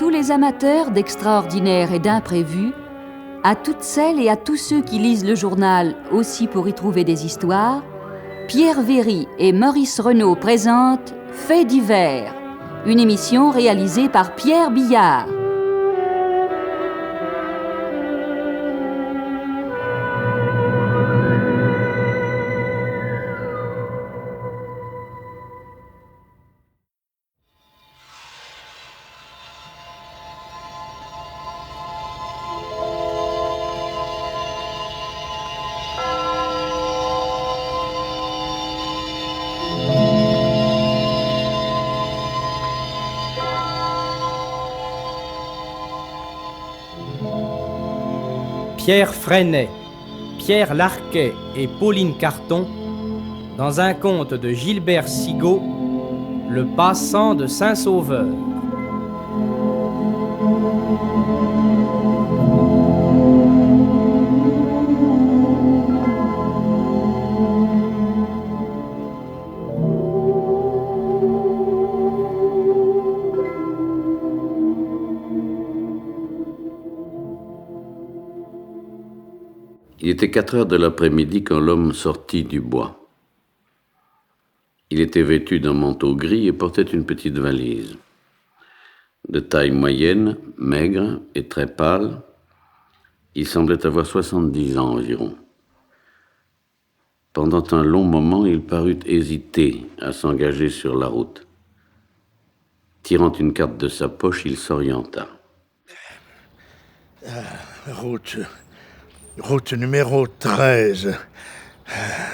tous les amateurs d'extraordinaire et d'imprévu, à toutes celles et à tous ceux qui lisent le journal aussi pour y trouver des histoires, Pierre Véry et Maurice Renaud présentent Faits divers, une émission réalisée par Pierre Billard. Pierre Freinet, Pierre Larquet et Pauline Carton dans un conte de Gilbert Sigaud, Le passant de Saint-Sauveur. Il était 4 heures de l'après-midi quand l'homme sortit du bois. Il était vêtu d'un manteau gris et portait une petite valise. De taille moyenne, maigre et très pâle, il semblait avoir 70 ans environ. Pendant un long moment, il parut hésiter à s'engager sur la route. Tirant une carte de sa poche, il s'orienta. Route numéro 13,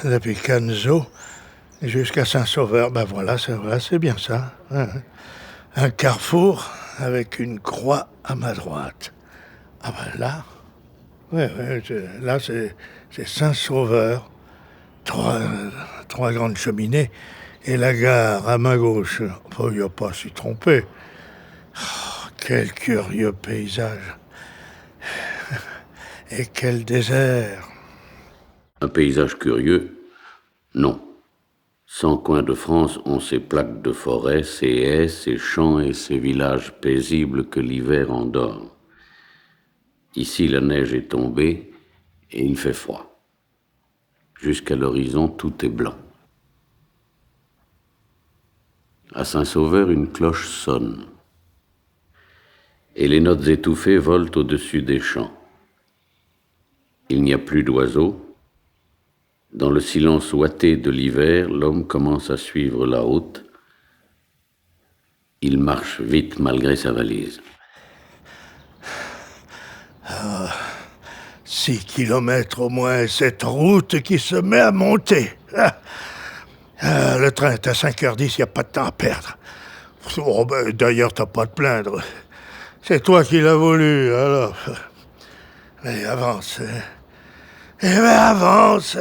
depuis Canzo jusqu'à Saint-Sauveur. Ben voilà, c'est bien ça. Un carrefour avec une croix à ma droite. Ah ben là, là c'est Saint-Sauveur. Trois grandes cheminées et la gare à ma gauche. Il n'y a pas à s'y tromper. Oh, quel curieux paysage. Et quel désert! Un paysage curieux? Non. 100 coins de France ont ces plaques de forêt, ces haies, ces champs et ces villages paisibles que l'hiver endort. Ici, la neige est tombée et il fait froid. Jusqu'à l'horizon, tout est blanc. À Saint-Sauveur, une cloche sonne. Et les notes étouffées volent au-dessus des champs. Il n'y a plus d'oiseaux. Dans le silence ouaté de l'hiver, l'homme commence à suivre la route. Il marche vite malgré sa valise. 6 kilomètres au moins, cette route qui se met à monter. Le train est à 5h10, il n'y a pas de temps à perdre. Oh, d'ailleurs, t'as pas à te plaindre. C'est toi qui l'as voulu, alors. Mais avance. Avance.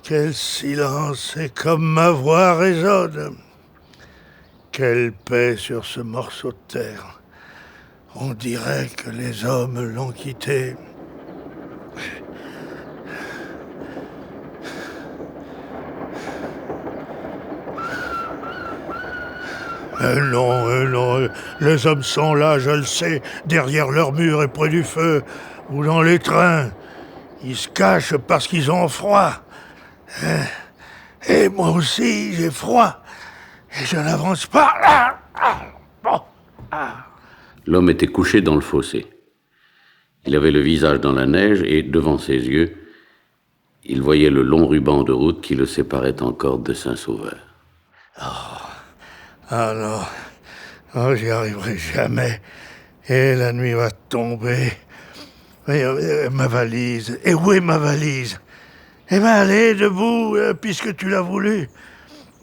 Quel silence, et comme ma voix résonne. Quelle paix sur ce morceau de terre. On dirait que les hommes l'ont quitté. Non, les hommes sont là, je le sais, derrière leurs murs et près du feu, ou dans les trains. Ils se cachent parce qu'ils ont froid. Et moi aussi, j'ai froid. Et je n'avance pas. L'homme était couché dans le fossé. Il avait le visage dans la neige et, devant ses yeux, il voyait le long ruban de route qui le séparait encore de Saint-Sauveur. Ah non, j'y arriverai jamais. Et la nuit va tomber. Ma valise. Et où est ma valise? Eh bien, allez, debout, puisque tu l'as voulu.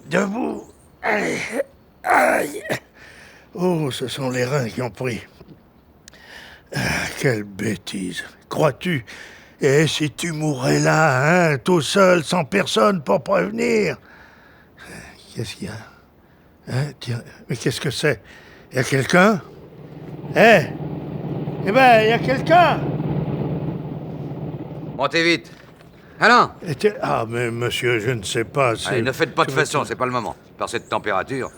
Debout. Allez. Aïe. Oh, ce sont les reins qui ont pris. Quelle bêtise. Crois-tu? Et si tu mourais là, hein, tout seul, sans personne pour prévenir? Qu'est-ce qu'il y a? Tiens, mais qu'est-ce que c'est? Il y a quelqu'un? Eh ben, il y a quelqu'un! Montez vite. Alain! Ah, mais monsieur, je ne sais pas, Allez, ne faites pas de façon, c'est pas le moment. Par cette température.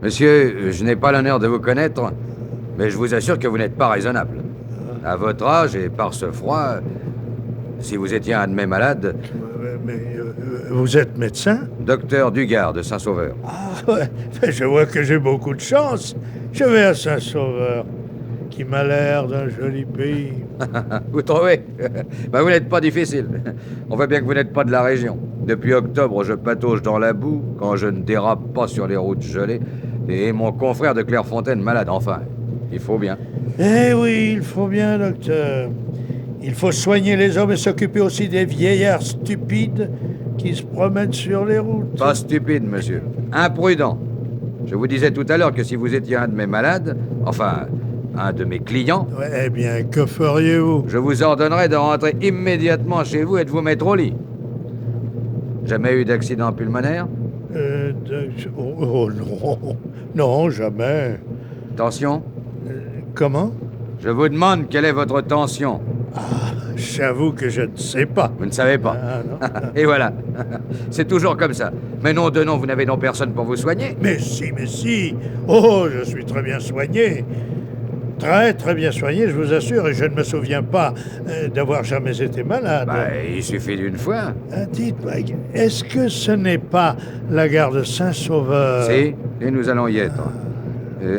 Monsieur, je n'ai pas l'honneur de vous connaître, mais je vous assure que vous n'êtes pas raisonnable. À votre âge et par ce froid, si vous étiez un de mes malades... Vous êtes médecin? Docteur Dugard de Saint-Sauveur. Ah ouais, je vois que j'ai beaucoup de chance. Je vais à Saint-Sauveur, qui m'a l'air d'un joli pays. Vous trouvez? Vous n'êtes pas difficile. On voit bien que vous n'êtes pas de la région. Depuis octobre, je patauge dans la boue, quand je ne dérape pas sur les routes gelées, et mon confrère de Clairefontaine malade, enfin. Il faut bien. Eh oui, il faut bien, docteur. Il faut soigner les hommes et s'occuper aussi des vieillards stupides qui se promènent sur les routes. Pas stupide, monsieur. Imprudent. Je vous disais tout à l'heure que si vous étiez un de mes malades, enfin, un de mes clients... Ouais, eh bien, que feriez-vous? Je vous ordonnerais de rentrer immédiatement chez vous et de vous mettre au lit. Jamais eu d'accident pulmonaire? Oh non, non, jamais. Tension? Comment? Je vous demande quelle est votre tension. J'avoue que je ne sais pas. Vous ne savez pas. Ah, non. Et voilà. C'est toujours comme ça. Mais non de non, vous n'avez donc personne pour vous soigner. Mais si, mais si. Oh, je suis très bien soigné. Très, très bien soigné, je vous assure, et je ne me souviens pas d'avoir jamais été malade. Il suffit d'une fois. Dites-moi, est-ce que ce n'est pas la gare de Saint-Sauveur? Si, et nous allons y être.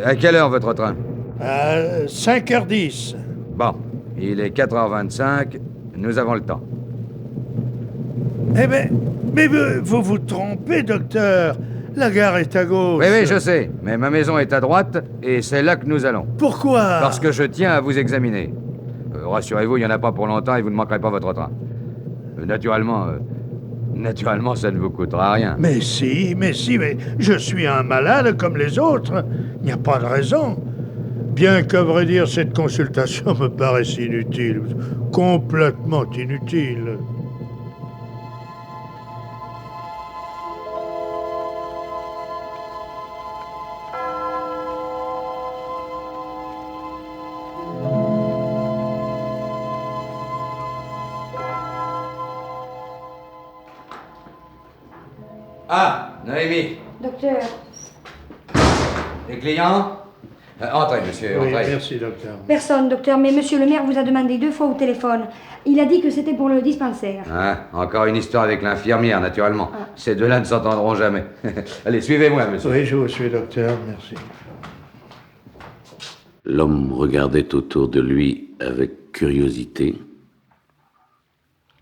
À quelle heure votre train? À 5h10. Bon, il est 4h25, nous avons le temps. Eh bien, mais vous vous trompez, docteur. La gare est à gauche. Oui, je sais, mais ma maison est à droite, et c'est là que nous allons. Pourquoi? Parce que je tiens à vous examiner. Rassurez-vous, il n'y en a pas pour longtemps et vous ne manquerez pas votre train. Naturellement, ça ne vous coûtera rien. Mais je suis un malade comme les autres. Il n'y a pas de raison. Bien qu'à vrai dire, cette consultation me paraisse inutile. Complètement inutile. Ah, Noémie. Docteur, Les clients? Entrez, monsieur, Oui, entrez. merci, docteur. personne, docteur, mais monsieur le maire vous a demandé 2 fois au téléphone. Il a dit que c'était pour le dispensaire. Encore une histoire avec l'infirmière, naturellement. Ces deux-là ne s'entendront jamais. Allez, suivez-moi, monsieur. Oui, je vous suis, docteur, merci. L'homme regardait autour de lui avec curiosité.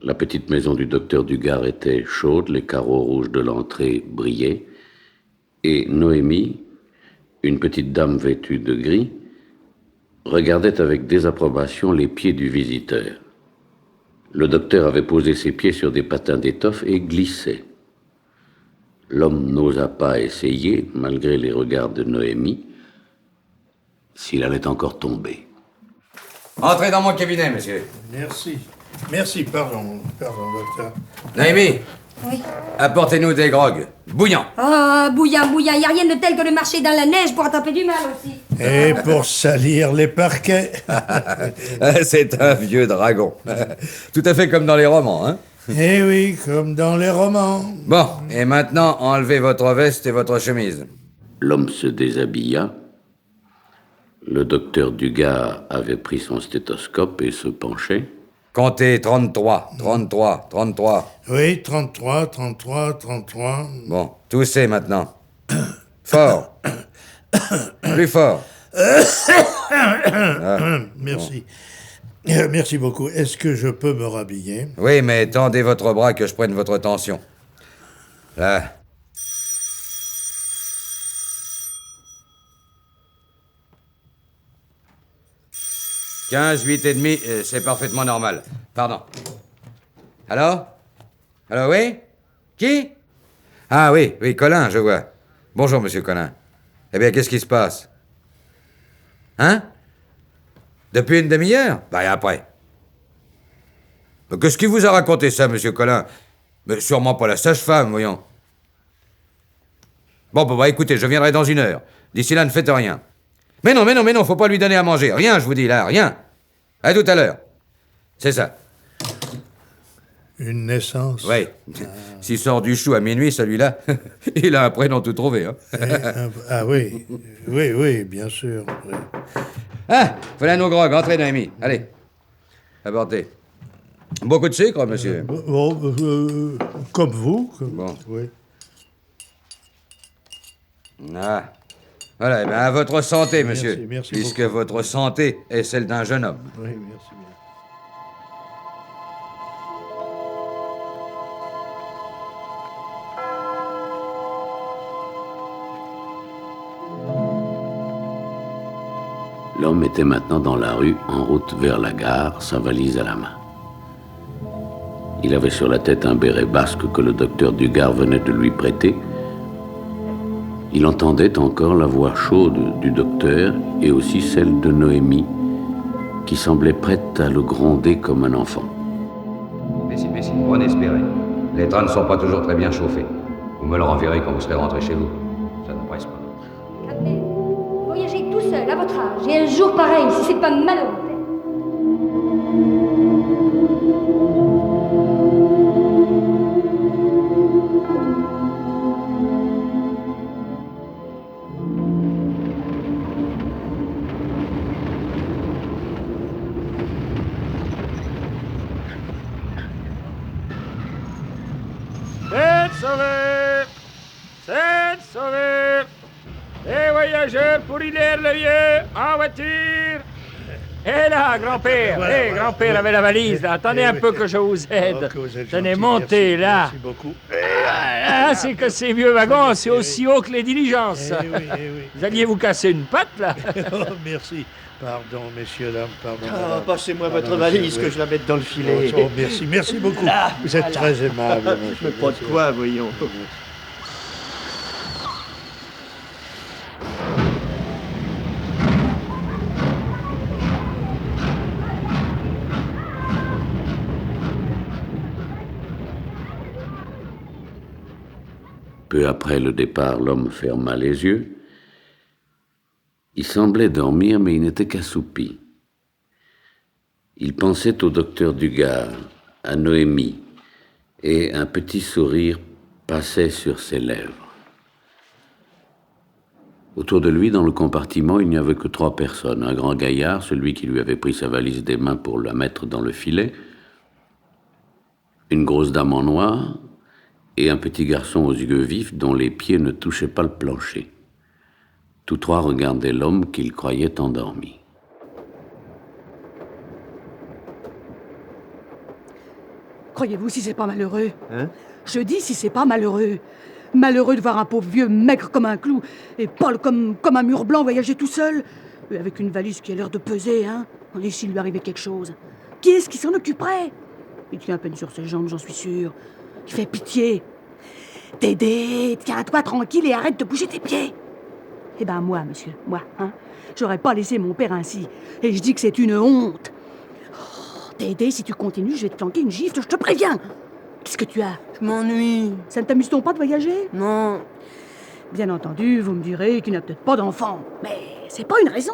La petite maison du docteur Dugard était chaude, les carreaux rouges de l'entrée brillaient, et Noémie, une petite dame vêtue de gris, regardait avec désapprobation les pieds du visiteur. Le docteur avait posé ses pieds sur des patins d'étoffe et glissait. L'homme n'osa pas essayer, malgré les regards de Noémie, s'il allait encore tomber. Entrez dans mon cabinet, monsieur. Merci. Merci, pardon, docteur. Noémie, Oui. apportez-nous des grogues. Bouillants. Ah, bouillant, il n'y a rien de tel que de marcher dans la neige pour attraper du mal aussi. Et pour salir les parquets. C'est un vieux dragon. Tout à fait comme dans les romans, hein? Eh oui, comme dans les romans. Bon, et maintenant, enlevez votre veste et votre chemise. L'homme se déshabilla. Le docteur Dugard avait pris son stéthoscope et se penchait. Comptez 33, 33, 33. Oui, 33, 33, 33. Bon, toussez maintenant. Fort. Plus fort. Merci. Merci beaucoup. Est-ce que je peux me rhabiller? Oui, mais tendez votre bras que je prenne votre tension. Là. « 15, 8 et demi, c'est parfaitement normal. Pardon. Allô? Allô, oui? Qui? Ah oui, Colin, je vois. Bonjour, monsieur Colin. Eh bien, qu'est-ce qui se passe? Hein? Depuis une demi-heure? Et après. Mais qu'est-ce qui vous a raconté ça, monsieur Colin? Mais sûrement pas la sage-femme, voyons. Bon, écoutez, je viendrai dans 1 heure. D'ici là, ne faites rien. Mais non, faut pas lui donner à manger. Rien, je vous dis, là, rien. À tout à l'heure. C'est ça. Une naissance? Oui. S'il sort du chou à minuit, celui-là, il a un prénom tout trouvé. Hein. Ah oui, oui, bien sûr. Oui. Ah, voilà nos grogs, entrez, Noémie. Allez, apportez. Beaucoup de sucre, monsieur. Comme vous. Bon. Oui. Ah. Voilà, eh bien, à votre santé, monsieur. Merci puisque beaucoup. votre santé est celle d'un jeune homme. Oui, merci bien. L'homme était maintenant dans la rue, en route vers la gare, sa valise à la main. Il avait sur la tête un béret basque que le docteur Dugard venait de lui prêter. Il entendait encore la voix chaude du docteur et aussi celle de Noémie, qui semblait prête à le gronder comme un enfant. Messi, prenez espérer. Les trains ne sont pas toujours très bien chauffés. Vous me le renverrez quand vous serez rentré chez vous. Ça ne presse pas. Calmez. Voyagez tout seul, à votre âge, et un jour pareil, si c'est pas malheureux. Tête sauvée. Les voyageurs pour Hilaire-le-Vieux, en voiture. Et là, grand-père, Voilà, grand-père avait la valise, là. Attendez un peu que je vous aide. que vous êtes Tenez, gentil, montez, merci, là. Merci beaucoup. Ah, c'est que ces vieux wagons, c'est aussi haut que les diligences. Eh oui. Vous alliez vous casser une patte, là. Oh, merci. Pardon, messieurs, dames, pardon. Ah, passez-moi Pardon, votre valise, monsieur, que oui. je la mette dans le filet. Oh, merci beaucoup. Vous êtes très aimable, monsieur. Mais pas de quoi, voyons. Peu après le départ, l'homme ferma les yeux. Il semblait dormir, mais il n'était qu'assoupi. Il pensait au docteur Dugard, à Noémie, et un petit sourire passait sur ses lèvres. Autour de lui, dans le compartiment, il n'y avait que 3 personnes. Un grand gaillard, celui qui lui avait pris sa valise des mains pour la mettre dans le filet, une grosse dame en noir, et un petit garçon aux yeux vifs dont les pieds ne touchaient pas le plancher. Tous 3 regardaient l'homme qu'ils croyaient endormi. Croyez-vous si c'est pas malheureux? Hein? Je dis si c'est pas malheureux. Malheureux de voir un pauvre vieux maigre comme un clou et pâle comme un mur blanc voyager tout seul, et avec une valise qui a l'air de peser, hein? Et s'il lui arrivait quelque chose, qui est-ce qui s'en occuperait? Il tient à peine sur ses jambes, j'en suis sûr. Il fait pitié. Tédé, tiens-toi tranquille et arrête de bouger tes pieds. Eh ben moi, monsieur, moi, hein, j'aurais pas laissé mon père ainsi. Et je dis que c'est une honte. Oh, Tédé, si tu continues, je vais te planquer une gifle, je te préviens. Qu'est-ce que tu as? Je m'ennuie. Ça ne t'amuse donc pas de voyager? Non. Bien entendu, vous me direz qu'il n'a peut-être pas d'enfant. Mais c'est pas une raison.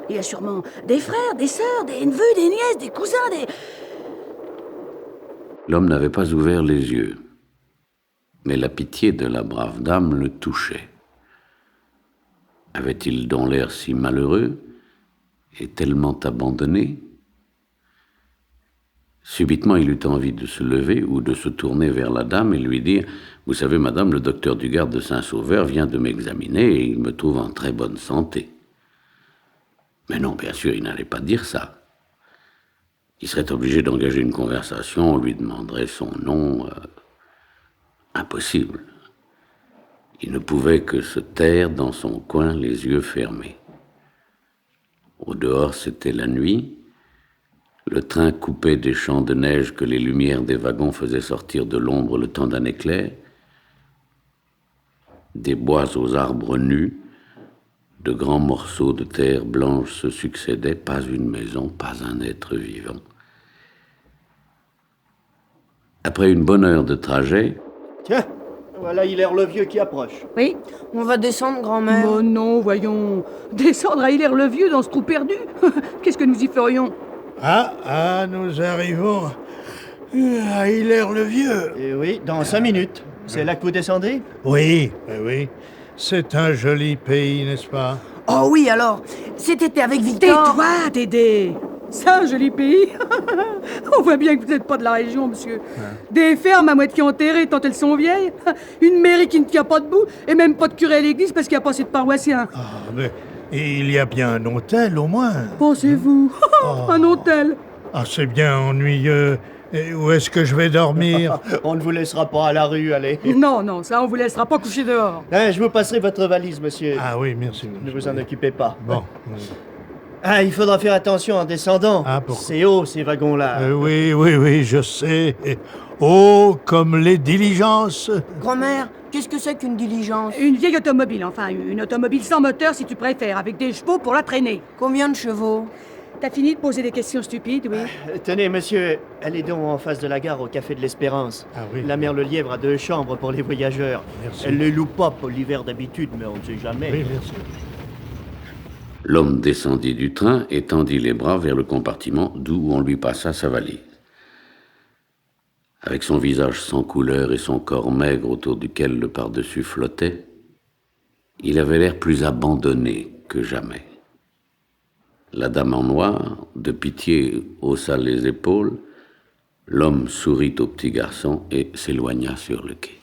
Il y a sûrement des frères, des sœurs, des neveux, des nièces, des cousins, des... L'homme n'avait pas ouvert les yeux, mais la pitié de la brave dame le touchait. Avait-il donc l'air si malheureux et tellement abandonné? Subitement, il eut envie de se lever ou de se tourner vers la dame et lui dire « Vous savez, madame, le docteur Dugard de Saint-Sauveur vient de m'examiner et il me trouve en très bonne santé. » Mais non, bien sûr, il n'allait pas dire ça. Il serait obligé d'engager une conversation, on lui demanderait son nom. Impossible. Il ne pouvait que se taire dans son coin, les yeux fermés. Au dehors, c'était la nuit. Le train coupait des champs de neige que les lumières des wagons faisaient sortir de l'ombre le temps d'un éclair. Des bois aux arbres nus, de grands morceaux de terre blanche se succédaient, pas une maison, pas un être vivant. Après une bonne heure de trajet... Tiens, voilà Hilaire-le-Vieux qui approche. Oui, on va descendre, grand-mère. Oh non, voyons. Descendre à Hilaire-le-Vieux dans ce trou perdu? Qu'est-ce que nous y ferions? Ah, nous arrivons Ah, Hilaire le Vieux. Et oui, dans 5 minutes. C'est là que vous descendez? Oui, oui. C'est un joli pays, n'est-ce pas? Oh oui, alors, cet été avec Victor... Tais-toi, Dédé. C'est un joli pays. On voit bien que vous n'êtes pas de la région, monsieur. Des fermes à moitié enterrées tant elles sont vieilles. Une mairie qui ne tient pas debout. Et même pas de curé à l'église parce qu'il n'y a pas assez de paroissiens. Ah, mais il y a bien un hôtel, au moins. Pensez-vous? Un hôtel. Ah, c'est bien ennuyeux. Et où est-ce que je vais dormir? On ne vous laissera pas à la rue, allez. Non, ça on vous laissera pas coucher dehors. Je vous passerai votre valise, monsieur. Ah oui, merci. Ne vous en occupez pas. Bon. Il faudra faire attention en descendant. Ah, pourquoi? C'est haut, ces wagons-là. Oui, je sais. Oh, comme les diligences. Grand-mère, qu'est-ce que c'est qu'une diligence? Une vieille automobile, enfin, une automobile sans moteur si tu préfères, avec des chevaux pour la traîner. Combien de chevaux? T'as fini de poser des questions stupides, oui? Tenez, monsieur, allez donc en face de la gare au Café de l'Espérance. Ah oui. La mère Le Lièvre a 2 chambres pour les voyageurs. Merci. Elle les loue pas pour l'hiver d'habitude, mais on ne sait jamais. Oui, merci. L'homme descendit du train et tendit les bras vers le compartiment d'où on lui passa sa valise. Avec son visage sans couleur et son corps maigre autour duquel le pardessus flottait, il avait l'air plus abandonné que jamais. La dame en noir, de pitié, haussa les épaules, l'homme sourit au petit garçon et s'éloigna sur le quai.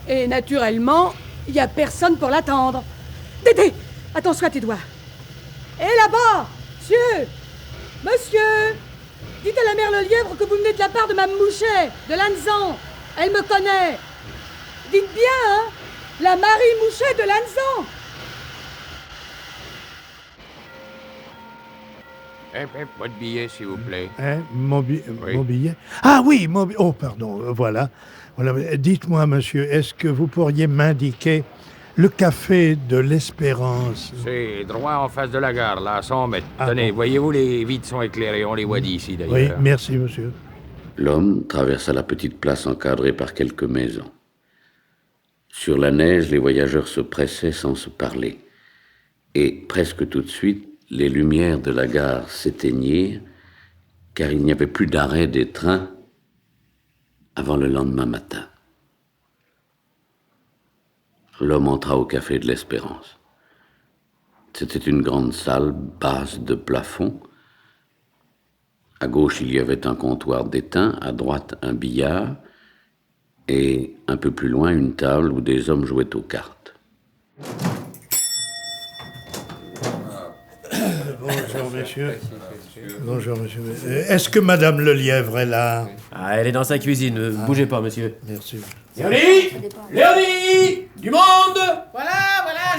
Et naturellement, il n'y a personne pour l'attendre. Dédé, attention à tes doigts. Et là-bas, monsieur, dites à la mère Le Lièvre que vous venez de la part de Mme Mouchet, de Lanzan. Elle me connaît. Dites bien, hein, la Marie Mouchet de Lanzan. Votre billet, s'il vous plaît. Mon Oui. billet? Ah oui, oh, pardon, voilà. Dites-moi, monsieur, est-ce que vous pourriez m'indiquer le Café de l'Espérance? C'est droit en face de la gare, là, à 100 mètres. Ah, Tenez, bon. voyez-vous, les vitres sont éclairées. On les voit d'ici, d'ailleurs. Oui, merci, monsieur. L'homme traversa la petite place encadrée par quelques maisons. Sur la neige, les voyageurs se pressaient sans se parler. Et presque tout de suite, les lumières de la gare s'éteignirent, car il n'y avait plus d'arrêt des trains avant le lendemain matin. L'homme entra au Café de l'Espérance. C'était une grande salle basse de plafond. À gauche, il y avait un comptoir d'étain, à droite, un billard, et un peu plus loin, une table où des hommes jouaient aux cartes. Bonjour, monsieur. Bonjour, monsieur. Est-ce que Madame Le Lièvre est là? Ah, elle est dans sa cuisine. Ne bougez pas, monsieur. Merci. Léonie, du monde. Voilà,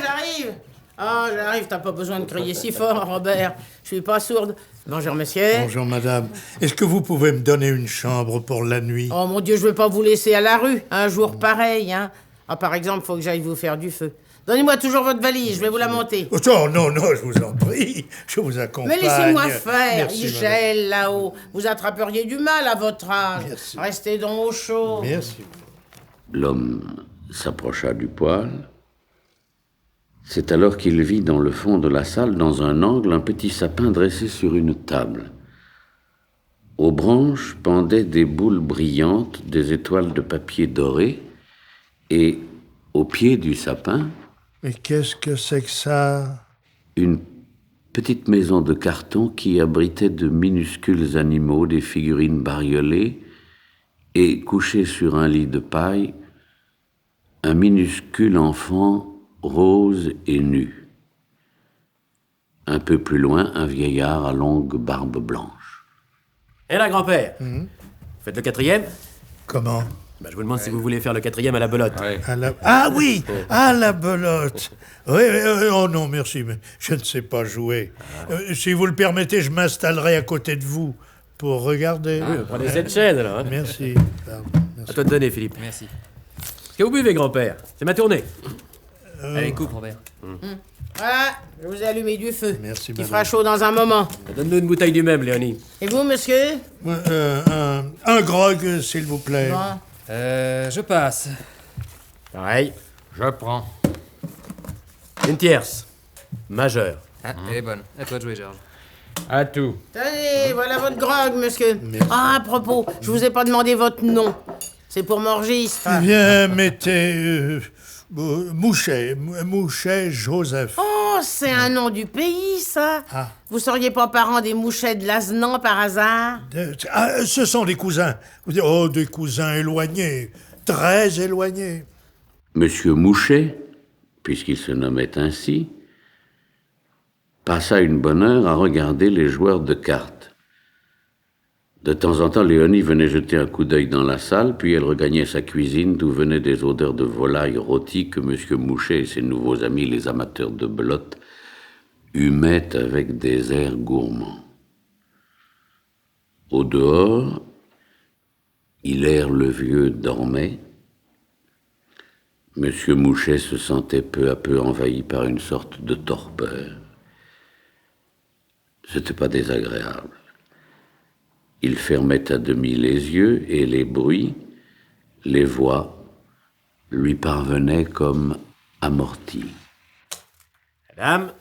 j'arrive. J'arrive, t'as pas besoin de crier si fort, Robert. Je suis pas sourde. Bonjour, monsieur. Bonjour, madame. Est-ce que vous pouvez me donner une chambre pour la nuit? Oh, mon Dieu, je vais pas vous laisser à la rue, un jour pareil, hein. Par exemple, faut que j'aille vous faire du feu. Donnez-moi toujours votre valise, je vais vous la monter. Oh, non, je vous en prie. Je vous accompagne. Mais laissez-moi faire, Merci, Michel, là-haut. Vous attraperiez du mal à votre âge. Merci. Restez donc au chaud. Merci. L'homme s'approcha du poêle. C'est alors qu'il vit dans le fond de la salle, dans un angle, un petit sapin dressé sur une table. Aux branches pendaient des boules brillantes, des étoiles de papier doré, et au pied du sapin, Mais qu'est-ce que c'est que ça? une petite maison de carton qui abritait de minuscules animaux, des figurines bariolées, et couché sur un lit de paille, un minuscule enfant rose et nu. Un peu plus loin, un vieillard à longue barbe blanche. Et là, grand-père. Faites le 4e. Comment? Je vous demande si vous voulez faire le 4e à la belote. Ah oui, à la belote. Oui, oh non, merci, mais je ne sais pas jouer. Si vous le permettez, je m'installerai à côté de vous pour regarder. Oui, prenez cette chaise, alors. Hein. Merci. Pardon, merci. À toi de donner, Philippe. Merci. Qu'est-ce que vous buvez, grand-père? C'est ma tournée. Allez, coupe, Robert. Voilà, je vous ai allumé du feu. Merci, Qui madame. fera chaud dans un moment. Donne-nous une bouteille du même, Léonie. Et vous, monsieur? Un grog, s'il vous plaît. Bon. Je passe. Pareil. Je prends. Une tierce. Majeure. Ah, elle est bonne. À toi de jouer, Georges. À tout. Tenez, voilà votre grog, monsieur. Ah, à propos, je vous ai pas demandé votre nom. C'est pour m'enregistrer. Eh bien, mettez... Mouchet Joseph. Oh, c'est un nom du pays, ça. Vous seriez pas parent des Mouchets de Lazenant, par hasard? Ce sont des cousins. Oh, des cousins éloignés. Très éloignés. Monsieur Mouchet, puisqu'il se nommait ainsi, passa une bonne heure à regarder les joueurs de cartes. De temps en temps, Léonie venait jeter un coup d'œil dans la salle, puis elle regagnait sa cuisine d'où venaient des odeurs de volaille rôtie que Monsieur Mouchet et ses nouveaux amis, les amateurs de belote, humaient avec des airs gourmands. Au dehors, Hilaire le Vieux dormait. Monsieur Mouchet se sentait peu à peu envahi par une sorte de torpeur. C'était pas désagréable. Il fermait à demi les yeux et les bruits, les voix, lui parvenaient comme amortis. Madame,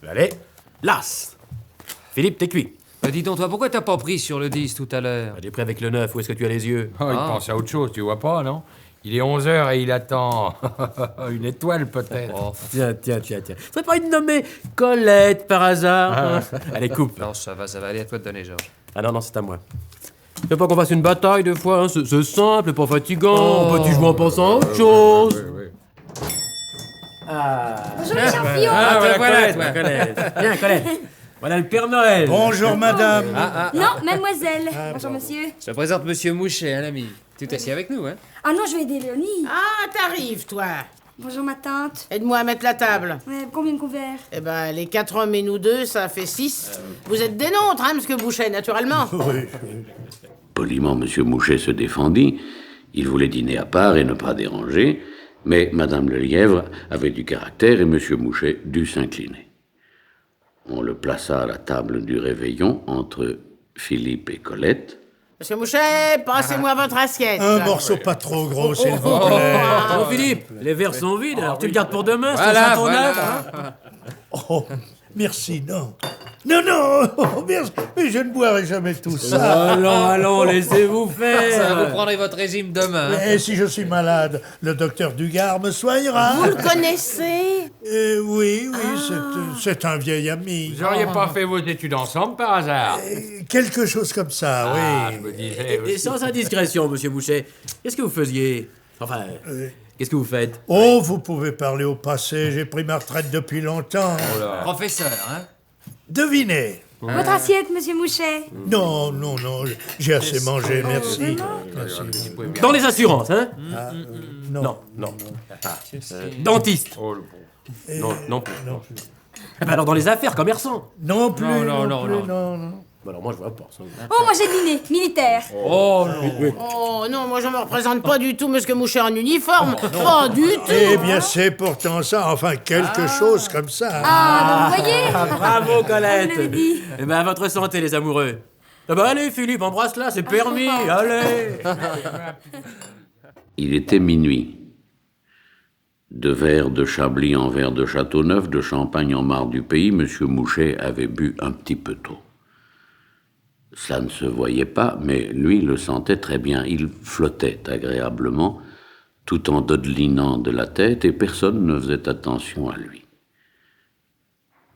allez, las. Philippe, t'es cuit. Dis donc, toi, pourquoi t'as pas pris sur le 10 tout à l'heure? J'ai pris avec le 9, où est-ce que tu as les yeux? Oh, il pense à autre chose, tu vois pas, non? Il est 11h et il attend une étoile, peut-être. Oh, tiens. Tu serais pas une nommée Colette, par hasard? Allez, coupe. Non, ça va aller, à toi de donner, Georges. Ah non, c'est à moi. Tu veux pas qu'on fasse une bataille, des fois, hein? C'est simple, pas fatigant. On peut y jouer en pensant à autre chose. Bonjour les champions. Voilà, toi. Colette. Viens, Colette. Voilà le Père Noël. Bonjour, madame. Non, mademoiselle. Bonjour, monsieur. Je te présente Monsieur Mouchet, un ami. Tu t'assieds avec nous, hein? Ah non, je vais aider Léonie. Ah, t'arrives, toi. Bonjour, ma tante. Aide-moi à mettre la table. Ouais, combien de couverts? Eh ben, les 4 hommes et nous 2, ça fait 6. Vous êtes des nôtres, hein, monsieur Bouchet, naturellement. Oui. Poliment, Monsieur Mouchet se défendit. Il voulait dîner à part et ne pas déranger, mais Madame Lelièvre avait du caractère et Monsieur Mouchet dut s'incliner. On le plaça à la table du réveillon entre Philippe et Colette. Monsieur Mouchet, passez-moi votre assiette. Un morceau pas trop gros, s'il vous plaît. Oh, Philippe, les verres sont vides, alors tu le gardes pour demain, Voilà, c'est ton voilà. œuvre, hein? Oh, merci, non. Non, oh, merci. Mais je ne boirai jamais tout ça. Allons, laissez-vous faire. Ça, vous prendrez votre régime demain. Hein? Et si je suis malade, le docteur Dugard me soignera. Vous le connaissez? Oui, c'est un vieil ami. Vous n'auriez pas fait vos études ensemble, par hasard? Quelque chose comme ça, Je oui. me disais Et sans indiscrétion, monsieur Bouchet, qu'est-ce que vous faisiez? Enfin, qu'est-ce que vous faites? Oh, vous pouvez parler au passé, j'ai pris ma retraite depuis longtemps. Professeur, hein? Devinez. Votre assiette, monsieur Mouchet. Non, j'ai assez mangé, merci. Dans les assurances, hein? Non. Dentiste? Oh, le bon. Non plus. Eh ben alors dans les affaires, commerçants? Non plus. Bah alors moi je vois pas ça. Oh, moi j'ai dîné, militaire. Oh non. Oh non, moi je me représente pas du tout monsieur Mouchet en uniforme. Pas du tout. Eh bien, c'est pourtant ça, enfin, quelque chose comme ça. Ah, vous voyez? Bravo Colette. Je l'avais dit. Eh ben à votre santé les amoureux. Eh ben allez Philippe, embrasse-la, c'est permis, allez. Il était minuit. De verre de Chablis en verre de Châteauneuf, de champagne en marc du pays, Monsieur Mouchet avait bu un petit peu tôt. Ça ne se voyait pas, mais lui le sentait très bien. Il flottait agréablement, tout en dodelinant de la tête, et personne ne faisait attention à lui.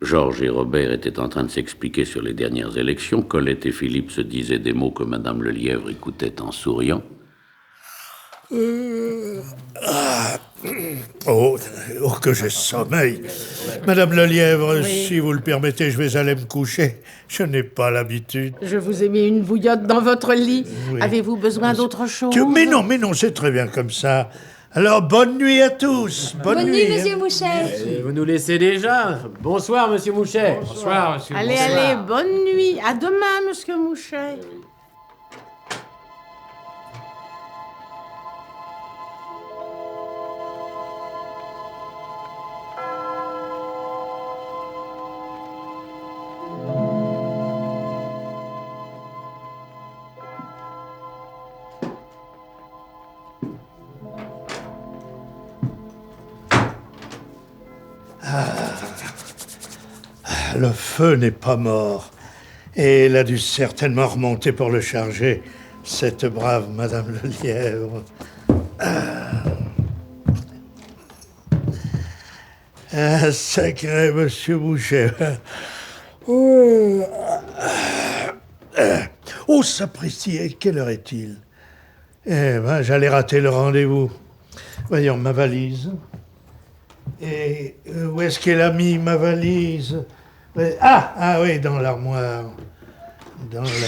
Georges et Robert étaient en train de s'expliquer sur les dernières élections. Colette et Philippe se disaient des mots que Madame Lelièvre écoutait en souriant. Oh, que j'ai sommeil. Madame Lelièvre, si vous le permettez, je vais aller me coucher. Je n'ai pas l'habitude. Je vous ai mis une bouillotte dans votre lit. Oui. Avez-vous besoin d'autre chose? Mais non, c'est très bien comme ça. Alors, bonne nuit à tous. Bonne nuit, monsieur Mouchet. Vous nous laissez déjà. Bonsoir monsieur Mouchet. Bonsoir, monsieur Allez, Mouchet. allez, bonne nuit. À demain, monsieur Mouchet. Le feu n'est pas mort. Et elle a dû certainement remonter pour le charger, cette brave Madame Lelièvre. Sacré Monsieur Mouchet. Oh, sapristi, quelle heure est-il? Eh ben, j'allais rater le rendez-vous. Voyons, ma valise. Et où est-ce qu'elle a mis ma valise? Ah oui, dans l'armoire. Dans l'armoire.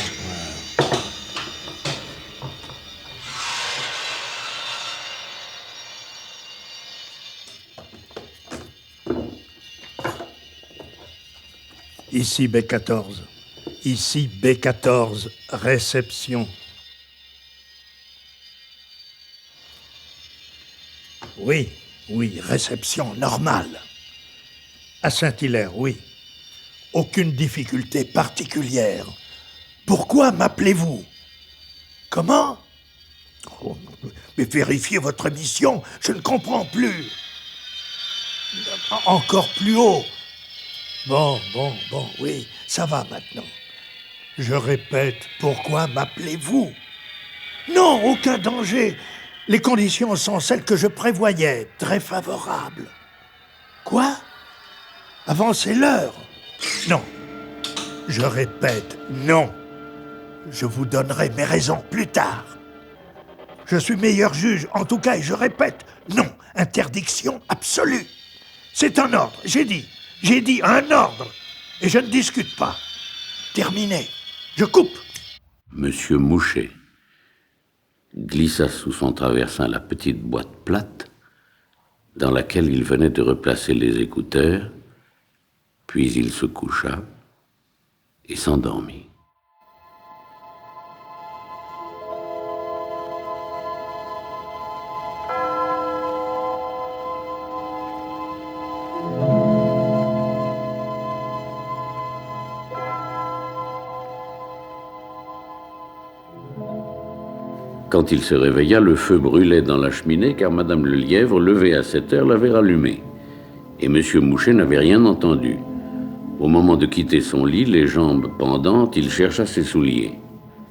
Ici B14. Ici B14, réception. Oui, réception normale. À Saint-Hilaire, oui. Aucune difficulté particulière. Pourquoi m'appelez-vous? Comment? Oh, mais vérifiez votre mission, je ne comprends plus. Encore plus haut. Bon, oui, ça va maintenant. Je répète, pourquoi m'appelez-vous? Non, aucun danger. Les conditions sont celles que je prévoyais, très favorables. Quoi? Avancez l'heure? Non. Je répète, non. Je vous donnerai mes raisons plus tard. Je suis meilleur juge, en tout cas, et je répète, non. Interdiction absolue. C'est un ordre, j'ai dit un ordre. Et je ne discute pas. Terminé. Je coupe. Monsieur Mouchet glissa sous son traversin la petite boîte plate dans laquelle il venait de replacer les écouteurs, puis il se coucha et s'endormit. Quand il se réveilla, le feu brûlait dans la cheminée car Madame Lelièvre, levée à 7 heures, l'avait rallumé. Et Monsieur Mouchet n'avait rien entendu. Au moment de quitter son lit, les jambes pendantes, il chercha ses souliers.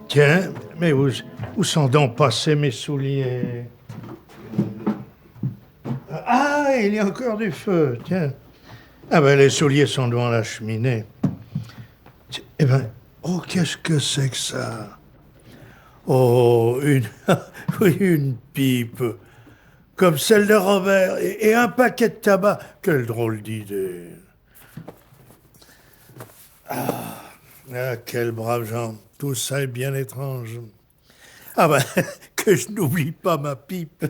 Tiens, mais où sont donc passés mes souliers? Ah, il y a encore du feu, tiens. Ah ben, les souliers sont devant la cheminée. Eh ben, oh, qu'est-ce que c'est que ça? Oh, une pipe, comme celle de Robert, et un paquet de tabac. Quelle drôle d'idée. Ah, quels braves gens. Tout ça est bien étrange. Ah ben, que je n'oublie pas ma pipe.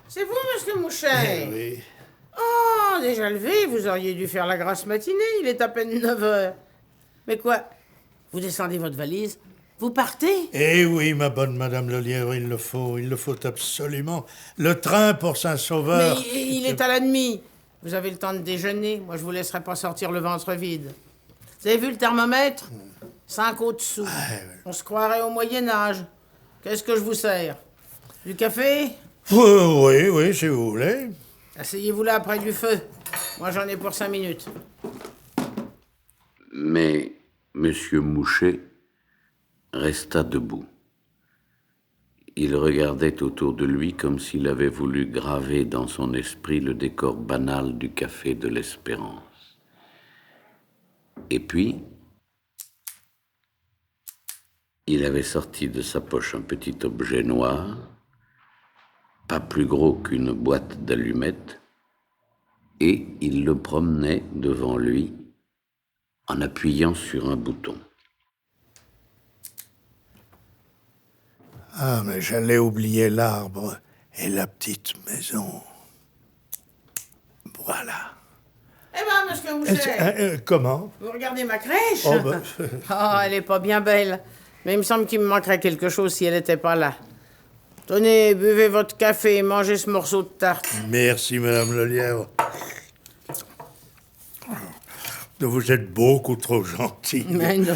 C'est vous, monsieur Mouchet? Oui. Oh, déjà levé, vous auriez dû faire la grasse matinée, il est à peine 9 heures. Mais quoi? Vous descendez votre valise? Vous partez? Eh oui, ma bonne Madame Lelièvre, il le faut absolument. Le train pour Saint-Sauveur... Mais il est à la demi. Vous avez le temps de déjeuner, moi je vous laisserai pas sortir le ventre vide. Vous avez vu le thermomètre? 5 au-dessous. On se croirait au Moyen-Âge. Qu'est-ce que je vous sers? Du café? Oui, si vous voulez. Asseyez-vous là près du feu. Moi, j'en ai pour 5 minutes. Mais Monsieur Mouchet resta debout. Il regardait autour de lui comme s'il avait voulu graver dans son esprit le décor banal du café de l'Espérance. Et puis, il avait sorti de sa poche un petit objet noir, pas plus gros qu'une boîte d'allumettes, et il le promenait devant lui en appuyant sur un bouton. Ah, mais j'allais oublier l'arbre et la petite maison. Voilà. Eh ben, monsieur Mouchet. Comment? Vous regardez ma crèche? Oh, elle est pas bien belle. Mais il me semble qu'il me manquerait quelque chose si elle n'était pas là. Tenez, buvez votre café et mangez ce morceau de tarte. Merci, Madame Lelièvre. Vous êtes beaucoup trop gentille. Mais non.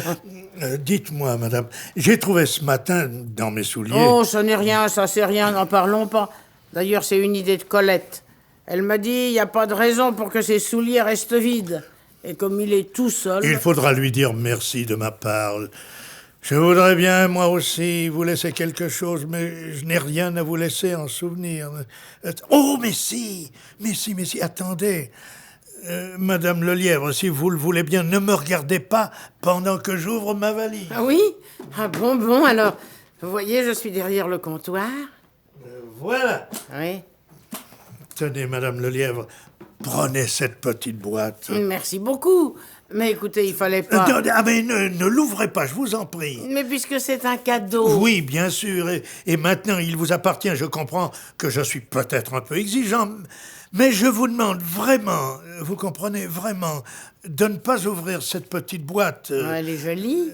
Dites-moi, madame, j'ai trouvé ce matin dans mes souliers... Oh, ça n'est rien, ça c'est rien, n'en parlons pas. D'ailleurs, c'est une idée de Colette. Elle m'a dit, il n'y a pas de raison pour que ses souliers restent vides. Et comme il est tout seul... Il faudra lui dire merci de ma part. Je voudrais bien, moi aussi, vous laisser quelque chose, mais je n'ai rien à vous laisser en souvenir. Oh, mais si, attendez. Madame Lelièvre, si vous le voulez bien, ne me regardez pas pendant que j'ouvre ma valise. Ah oui? Ah bon, alors, vous voyez, je suis derrière le comptoir. Voilà. Oui. Tenez, Madame Lelièvre, prenez cette petite boîte. Merci beaucoup. Mais écoutez, il fallait pas... mais ne l'ouvrez pas, je vous en prie. Mais puisque c'est un cadeau... Oui, bien sûr, et maintenant, il vous appartient. Je comprends que je suis peut-être un peu exigeant, mais je vous demande vraiment, vous comprenez, vraiment, de ne pas ouvrir cette petite boîte. Elle est jolie.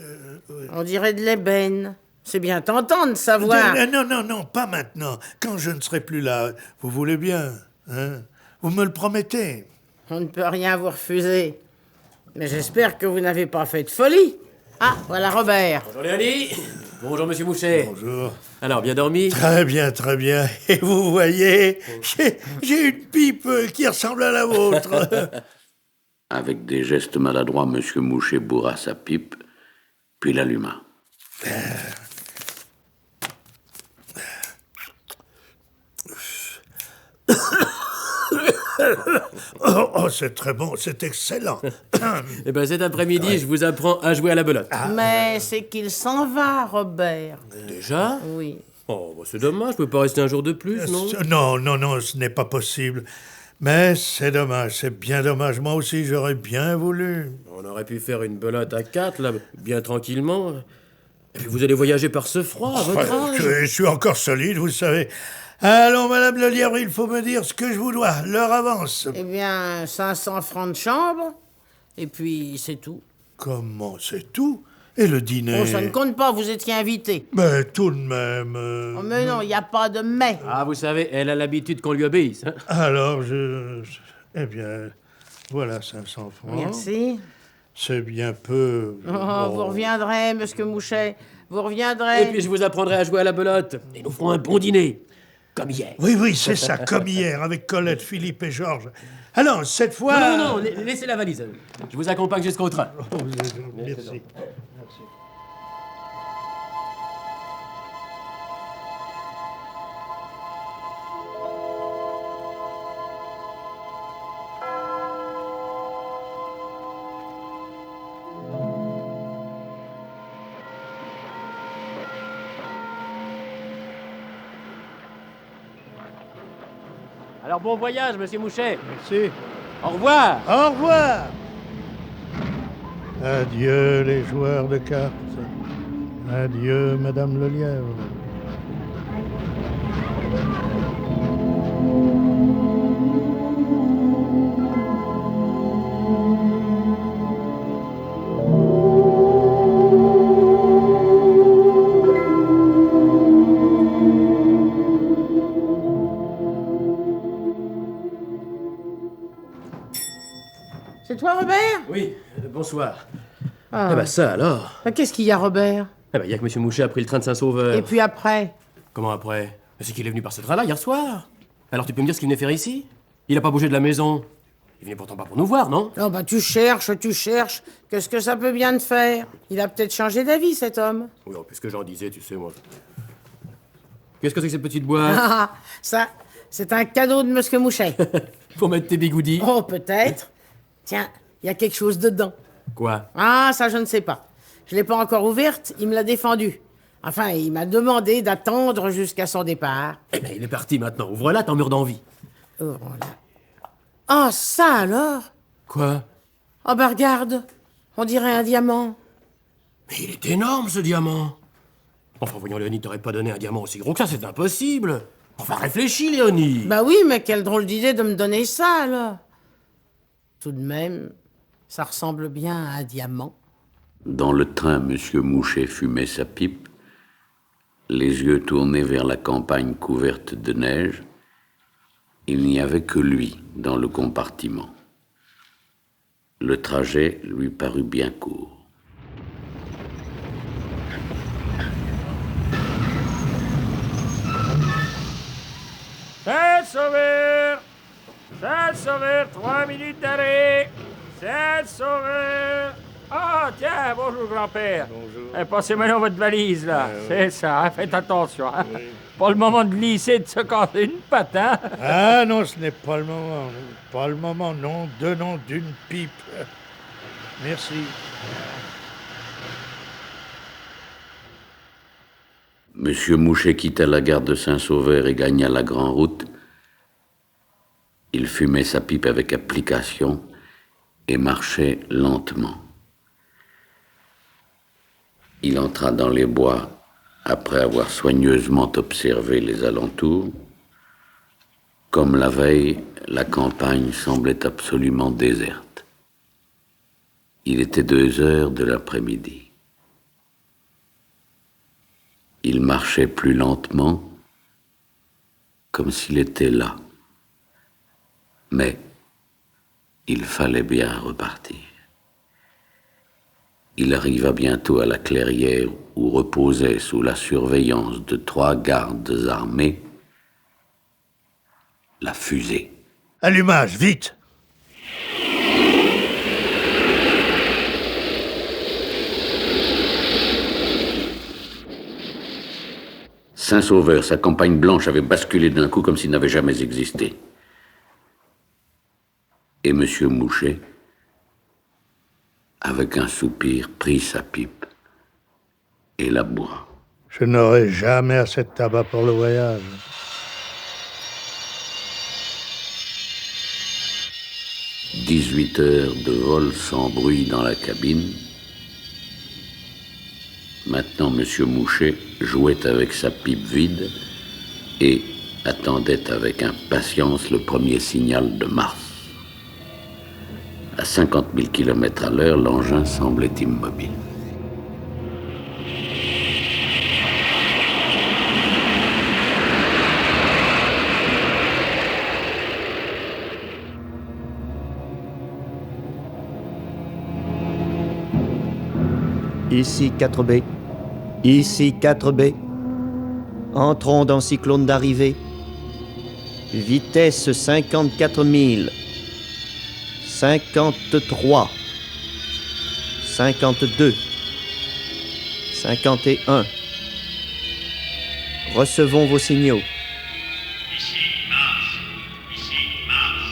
On dirait de l'ébène. C'est bien tentant de savoir... Non, pas maintenant, quand je ne serai plus là. Vous voulez bien, hein? Vous me le promettez? On ne peut rien vous refuser. Mais j'espère que vous n'avez pas fait de folie. Ah, voilà Robert. Bonjour Léonie. Bonjour Monsieur Mouchet. Bonjour. Alors, bien dormi? Très bien. Et vous voyez, j'ai une pipe qui ressemble à la vôtre. Avec des gestes maladroits, M. Mouchet bourra sa pipe, puis l'alluma. Oh, c'est très bon, c'est excellent. Eh ben, cet après-midi, je vous apprends à jouer à la belote. Mais c'est qu'il s'en va, Robert. Déjà? Oui. Oh, bah, c'est dommage, je peux pas rester un jour de plus, non? Non, ce n'est pas possible. Mais c'est dommage, c'est bien dommage. Moi aussi, j'aurais bien voulu. On aurait pu faire une belote à 4, là, bien tranquillement. Et puis vous allez voyager par ce froid, à votre âge. Je suis encore solide, vous le savez. Allons, Madame Lelièvre, il faut me dire ce que je vous dois. L'heure avance. Eh bien, 500 francs de chambre, et puis c'est tout. Comment, c'est tout? Et le dîner? Oh, ça ne compte pas, vous étiez invité. Mais tout de même... Oh, mais non, il n'y a pas de mais. Ah, vous savez, elle a l'habitude qu'on lui obéisse. Hein? Alors, eh bien, voilà 500 francs. Merci. C'est bien peu... Oh, vous reviendrez, monsieur Mouchet. Vous reviendrez. Et puis je vous apprendrai à jouer à la belote. Et nous ferons un bon dîner. Comme hier. Oui, c'est ça, comme hier, avec Colette, Philippe et Georges. Alors, cette fois... Non, laissez la valise. Je vous accompagne jusqu'au train. Oh, merci. Alors bon voyage, monsieur Mouchet. Merci. Au revoir. Au revoir. Adieu les joueurs de cartes. Adieu Madame Lelièvre. C'est toi, Robert? Oui, bonsoir. Ah. Eh ben ça alors. Qu'est-ce qu'il y a, Robert? Eh ben il y a que monsieur Mouchet a pris le train de Saint-Sauveur. Et puis après? Comment après? C'est qu'il est venu par ce train-là hier soir. Alors tu peux me dire ce qu'il venait faire ici? Il a pas bougé de la maison. Il venait pourtant pas pour nous voir, non? Oh bah tu cherches. Qu'est-ce que ça peut bien te faire? Il a peut-être changé d'avis, cet homme. Oui, puisque j'en disais, tu sais, moi. Qu'est-ce que c'est que cette petite boîte? Ah, ça, c'est un cadeau de monsieur Mouchet. Pour mettre tes bigoudis? Oh, peut-être. Tiens, il y a quelque chose dedans. Quoi? Ah, ça, je ne sais pas. Je l'ai pas encore ouverte, il me l'a défendue. Enfin, il m'a demandé d'attendre jusqu'à son départ. Eh ben, il est parti maintenant. Ouvre-la, t'en meurs d'envie. Ouvre-la. Ah, ça alors? Quoi? Oh, bah regarde. On dirait un diamant. Mais il est énorme, ce diamant. Enfin, voyons, Léonie, t'aurais pas donné un diamant aussi gros que ça, c'est impossible. Enfin, réfléchis, Léonie. Bah oui, mais quelle drôle d'idée de me donner ça, là. Tout de même, ça ressemble bien à un diamant. Dans le train, M. Mouchet fumait sa pipe, les yeux tournés vers la campagne couverte de neige. Il n'y avait que lui dans le compartiment. Le trajet lui parut bien court. Saint-Sauveur! Saint-Sauveur, 3 minutes d'arrêt! Saint-Sauveur! Ah, tiens, bonjour, grand-père. Bonjour. Passez maintenant votre valise, là. oui. C'est ça, hein, faites attention. Hein. Oui. Pas le moment de glisser, de se casser une patte, hein. Ah non, ce n'est pas le moment. Pas le moment, non. Donnons d'une pipe. Merci. Monsieur Mouchet quitta la gare de Saint-Sauveur et gagna la grande route. Il fumait sa pipe avec application et marchait lentement. Il entra dans les bois après avoir soigneusement observé les alentours. Comme la veille, la campagne semblait absolument déserte. Il était 2 heures de l'après-midi. Il marchait plus lentement, comme s'il était là. Mais il fallait bien repartir. Il arriva bientôt à la clairière où reposait sous la surveillance de 3 gardes armés la fusée. Allumage, vite! Saint-Sauveur, sa campagne blanche avait basculé d'un coup comme s'il n'avait jamais existé. Et M. Mouchet, avec un soupir, prit sa pipe et la boit. Je n'aurai jamais assez de tabac pour le voyage. « 18 heures de vol sans bruit dans la cabine. Maintenant, M. Mouchet jouait avec sa pipe vide et attendait avec impatience le premier signal de Mars. À 50 000 km à l'heure, l'engin semblait immobile. Ici 4B. Ici 4B. Entrons dans cyclone d'arrivée. Vitesse 54 000. 53. 52. 51. Recevons vos signaux. Ici Mars. Ici Mars.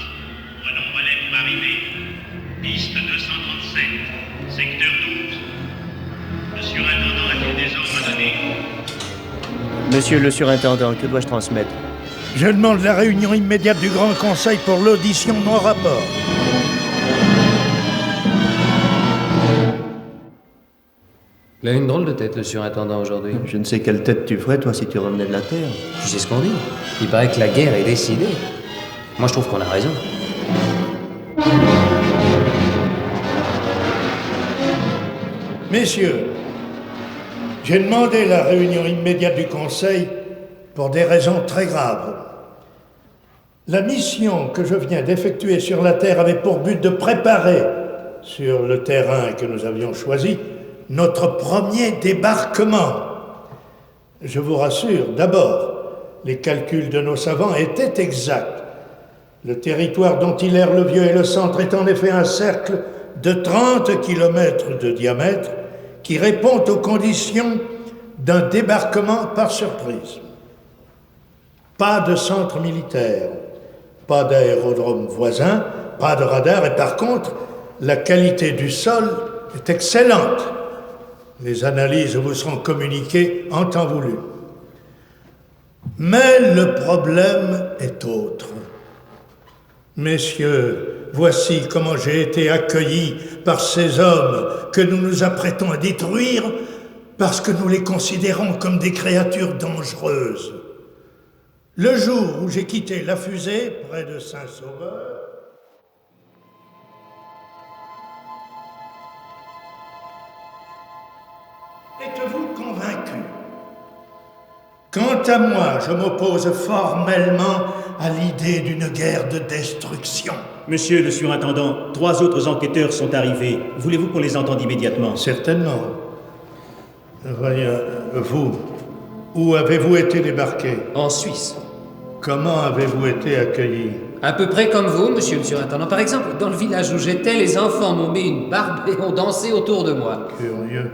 Prenons relais pour arriver. Piste 237. Secteur 12. Le surintendant a-t-il des ordres à donner? Monsieur le surintendant, que dois-je transmettre? Je demande la réunion immédiate du Grand Conseil pour l'audition de mon rapport. Il a une drôle de tête, le surintendant, aujourd'hui. Je ne sais quelle tête tu ferais, toi, si tu revenais de la Terre. Tu sais ce qu'on dit? Il paraît que la guerre est décidée. Moi, je trouve qu'on a raison. Messieurs, j'ai demandé la réunion immédiate du Conseil pour des raisons très graves. La mission que je viens d'effectuer sur la Terre avait pour but de préparer, sur le terrain que nous avions choisi, notre premier débarquement. Je vous rassure, d'abord, les calculs de nos savants étaient exacts. Le territoire dont Hilaire-le-Vieux est le centre est en effet un cercle de 30 km de diamètre qui répond aux conditions d'un débarquement par surprise. Pas de centre militaire, pas d'aérodrome voisin, pas de radar, et par contre, la qualité du sol est excellente. Les analyses vous seront communiquées en temps voulu. Mais le problème est autre. Messieurs, voici comment j'ai été accueilli par ces hommes que nous nous apprêtons à détruire parce que nous les considérons comme des créatures dangereuses. Le jour où j'ai quitté la fusée, près de Saint-Sauveur, êtes-vous convaincu? Quant à moi, je m'oppose formellement à l'idée d'une guerre de destruction. Monsieur le surintendant, 3 autres enquêteurs sont arrivés. Voulez-vous qu'on les entende immédiatement? Certainement. Voyons, vous, où avez-vous été débarqué? En Suisse. Comment avez-vous été accueilli? À peu près comme vous, monsieur le surintendant. Par exemple, dans le village où j'étais, les enfants m'ont mis une barbe et ont dansé autour de moi. Curieux.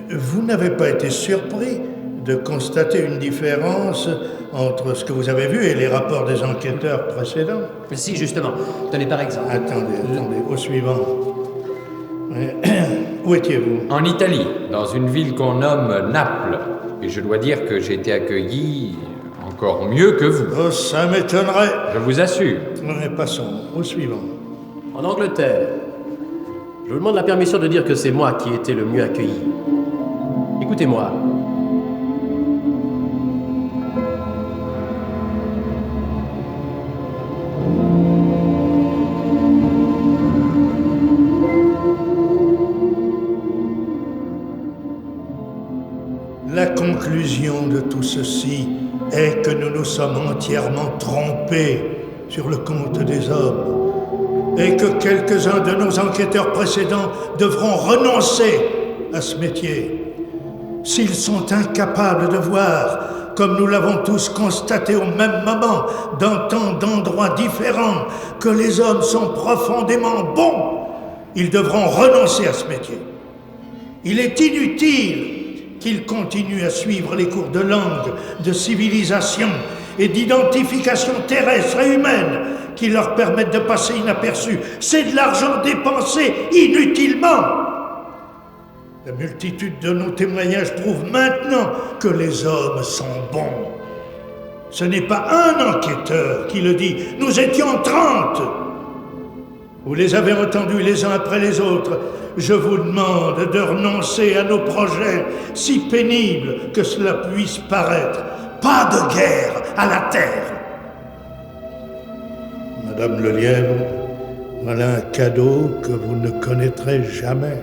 Vous n'avez pas été surpris de constater une différence entre ce que vous avez vu et les rapports des enquêteurs précédents? Si, justement. Tenez par exemple. Attendez, au suivant. Où étiez-vous? En Italie, dans une ville qu'on nomme Naples. Et je dois dire que j'ai été accueilli encore mieux que vous. Oh, ça m'étonnerait. Je vous assure. Mais passons au suivant. En Angleterre. Je vous demande la permission de dire que c'est moi qui ai été le mieux accueilli. Écoutez-moi. La conclusion de tout ceci est que nous nous sommes entièrement trompés sur le compte des hommes et que quelques-uns de nos enquêteurs précédents devront renoncer à ce métier. S'ils sont incapables de voir, comme nous l'avons tous constaté au même moment, dans tant d'endroits différents, que les hommes sont profondément bons, ils devront renoncer à ce métier. Il est inutile qu'ils continuent à suivre les cours de langue, de civilisation et d'identification terrestre et humaine qui leur permettent de passer inaperçus. C'est de l'argent dépensé inutilement. La multitude de nos témoignages prouve maintenant que les hommes sont bons. Ce n'est pas un enquêteur qui le dit, nous étions 30. Vous les avez entendus les uns après les autres. Je vous demande de renoncer à nos projets, si pénibles que cela puisse paraître. Pas de guerre à la terre. Madame Lelièvre, voilà un cadeau que vous ne connaîtrez jamais.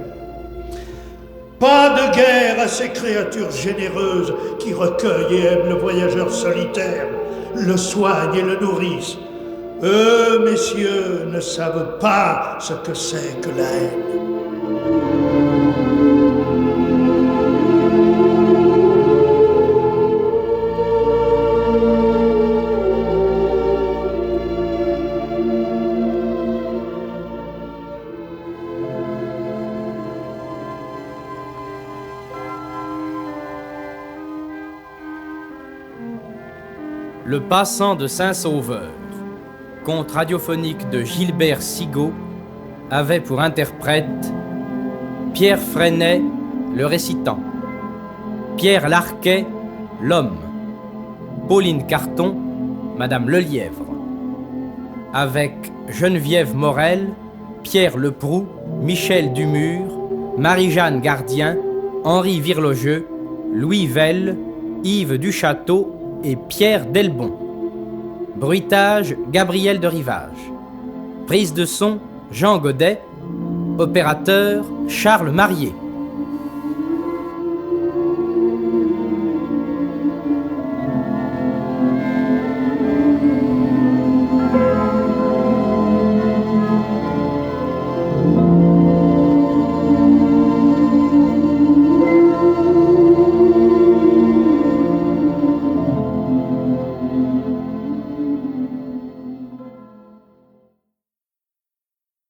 Pas de guerre à ces créatures généreuses qui recueillent et aiment le voyageur solitaire, le soignent et le nourrissent. Eux, messieurs, ne savent pas ce que c'est que la haine. Le passant de Saint-Sauveur, conte radiophonique de Gilbert Sigaud, avait pour interprète Pierre Freinet, le récitant, Pierre Larquet, l'homme, Pauline Carton, Madame Lelièvre, avec Geneviève Morel, Pierre Leproux, Michel Dumur, Marie-Jeanne Gardien, Henri Virlogeux, Louis Velle, Yves Duchâteau et Pierre Delbon. Bruitage, Gabriel de Rivage. Prise de son, Jean Godet. Opérateur, Charles Marier.